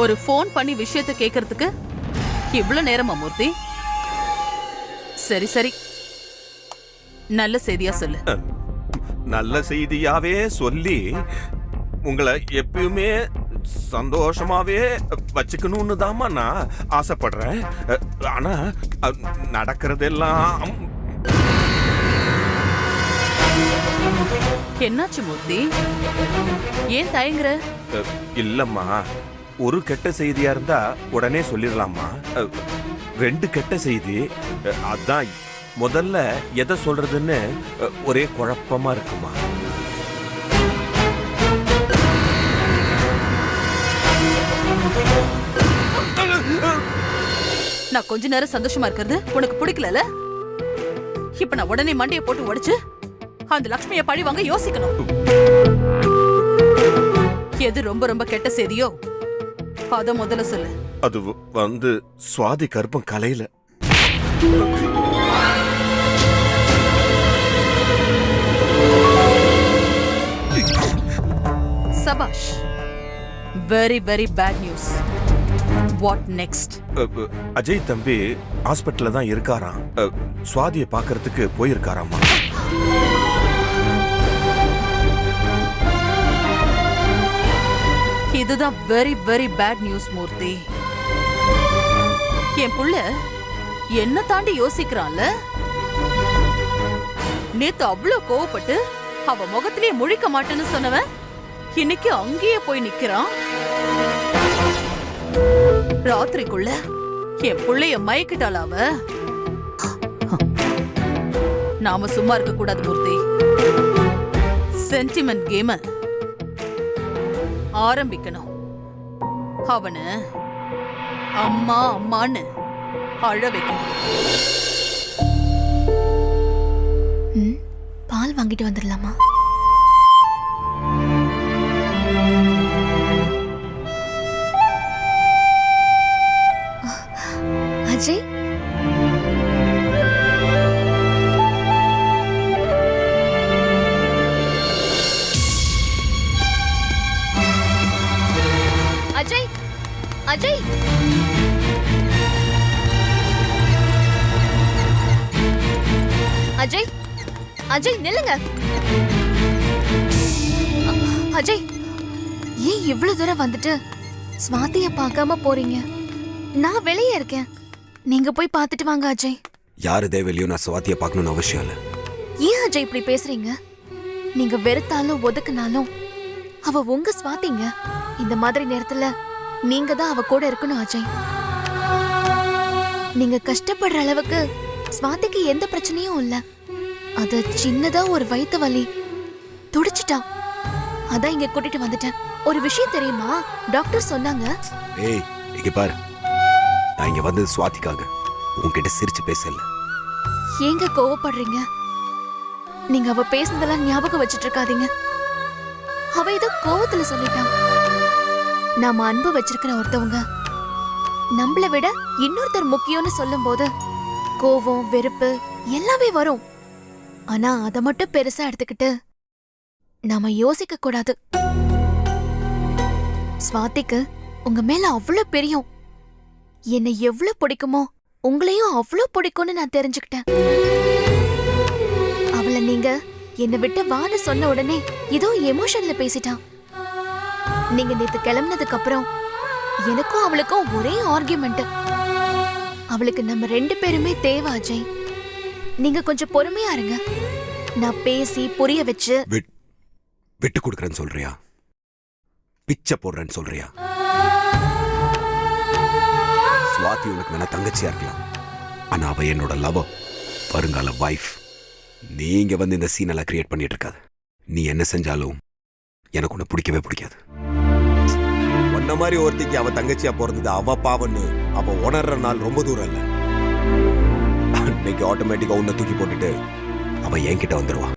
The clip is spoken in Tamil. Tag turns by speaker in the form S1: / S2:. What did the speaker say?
S1: ஒரு போன் பண்ணி விஷயத்த கேக்குறதுக்கு இவ்வளவு நேரமா மூர்த்தி? சரி சரி, நல்ல செய்தியா சொல்லு.
S2: நல்ல செய்தியாவே சொல்லி உங்களை எப்பயுமே சந்தோஷமாவே வச்சுக்கணும்னு தாமா நான் ஆசைப்படுறேன். ஆனா நடக்கிறதெல்லாம்
S1: என்னாச்சு மூர்த்தி? ஏன் தயங்குற?
S2: இல்லம்மா, ஒரு கெட்ட செய்தியா இருந்தா உடனே சொல்லிடலாமா. ரெண்டு கெட்ட செய்தி. அதான் முதல்ல எதை சொல்றதுன்னு ஒரே குழப்பமா இருக்குமா.
S1: நான் கொஞ்ச நேரம் சந்தோஷமா இருக்கிறது உனக்கு பிடிக்கல? இப்ப நான் உடனே மண்டைய போட்டு உடைச்சு அந்த லக்ஷ்மிய பழி வாங்க யோசிக்கணும். எது ரொம்ப ரொம்ப கெட்ட செய்தியோ அத முதல்ல சொல்லு.
S2: அது சுவாதி கர்ப்பம் கலையில.
S1: சபாஷ், very very bad news. What next?
S2: Ajay தம்பி ஹாஸ்பிட்டல்ல தான் இருக்காராம். சுவாதியை பார்க்கறதுக்கு போயிருக்காராமா.
S1: இதுதான் very very bad news Murthy. என் புள்ள என்ன தாண்டி யோசிக்கிறான்ல. நேத்து அவ்வளவு கோவப்பட்டு அவ முகத்திலேயே முழிக்க மாட்டேன்னு சொன்னவன் இன்னைக்கு அங்கேயே போய் நிக்கிறான். ராத்திரிக்குள்ள என் புள்ளைய மயக்கிட்டாள அவ. நாம சும்மா இருக்க கூடாது மூர்த்தி. சென்டிமெண்ட் கேம ஆரம்பிக்கணும். அவன அம்மா அம்மான்னு அழ வைக்கணும்.
S3: பால் வாங்கிட்டு வந்துடலாமா? அஜய், அஜய், அஜய், அஜய், அஜய் நில்லுங்க. அஜய், ஏன் இவ்வளவு தூரம் வந்துட்டு ஸ்வாதிய பார்க்காம போறீங்க? நான் வெளியே இருக்கேன், நீங்க போய் பார்த்துட்டு வாங்க அஜய்.
S4: யாரு தேவையில்லையோ நான் சுவாதியை பார்க்கணும்னு அவசியம் இல்லை.
S3: ஏன் அஜய் இப்படி பேசுறீங்க? நீங்க வெறுத்தாலும் ஒதுக்குனாலும் அவ உங்க ஸ்வாதிங்க. இந்த மாதிரி நேரத்துல நீங்க தான் அவ கூட இருக்கணும் அஜய். நீங்க கஷ்டப்படுற அளவுக்கு ஸ்வாதிக்கு எந்த பிரச்சனையும் இல்ல. அது சின்னதா ஒரு வயித்து வலி, துடிச்சிட்டா. அதான் இங்க கூட்டிட்டு வந்துட்டேன். ஒரு விஷயம் தெரியுமா? டாக்டர் சொன்னாங்க.
S4: ஏய் இங்க பாரு, நான் இங்க வந்தது சுவாதிக்காக, உன்கிட்ட சிரிச்சு பேசல.
S3: ஏங்க கோவப்படுறீங்க? நீங்க அவ பேசுனதெல்லாம் ஞாபகம் வச்சிட்டு இருக்காதீங்க. அவ ஏதோ கோவத்துல சொல்லிட்டான். நாம அன்பு வச்சிருக்கிற ஒருத்தவங்க நம்மள விட இன்னொருத்தர் முக்கியம்னு சொல்லும் போது கோவம் வெறுப்பு எல்லாமே வரும். ஆனா அத மட்டும் பெருசா எடுத்துக்கிட்டு நாம யோசிக்க கூடாது. ஸ்வாதிக்கு உங்க மேல அவ்வளவு பிரியம். என்னை எவ்வளவு பிடிக்குமோ உங்களையும் அவ்வளவு பிடிக்கும்னு நான் தெரிஞ்சுக்கிட்டேன். அவளை நீங்க என்னை விட்டு வான்னு சொன்ன உடனே ஏதோ எமோஷன்ல பேசிட்டான். நீங்க நேத்து கிளம்பினதுக்கு அப்புறம் எனக்கும் அவளுக்கும் ஒரே ஆர்கியூமெண்ட். அவளுக்கு நம்ம ரெண்டு பேருமே தேவை அஜய். நீங்க கொஞ்சம் பொறுமையா இருங்க. நான் பேசி புரிய வச்சு
S4: விட்டு கொடுக்கறேன்னு சொல்றியா? பிச்சை போடுறேன்னு சொல்றியா? சுவாதி உனக்கு வேணா தங்கச்சியா இருக்கலாம், ஆனா அவ என்னோட லவ், வருங்கால வைஃப். நீங்க வந்து இந்த சீனெல்லாம் கிரியேட் பண்ணிட்டு இருக்காது. நீ என்ன செஞ்சாலும் எனக்கு ஒண்ணு பிடிக்கவே பிடிக்காது. உன்ன மாதிரி ஒருத்திக்கு அவ தங்கச்சியா பிறந்தது அவ பாவன்னு அவ உணர்ற நாள் ரொம்ப தூரம் இல்ல. அன்னைக்கு ஆட்டோமேட்டிக்கா உன்னை தூக்கி போட்டுட்டு அவ என்கிட்ட வந்துருவா.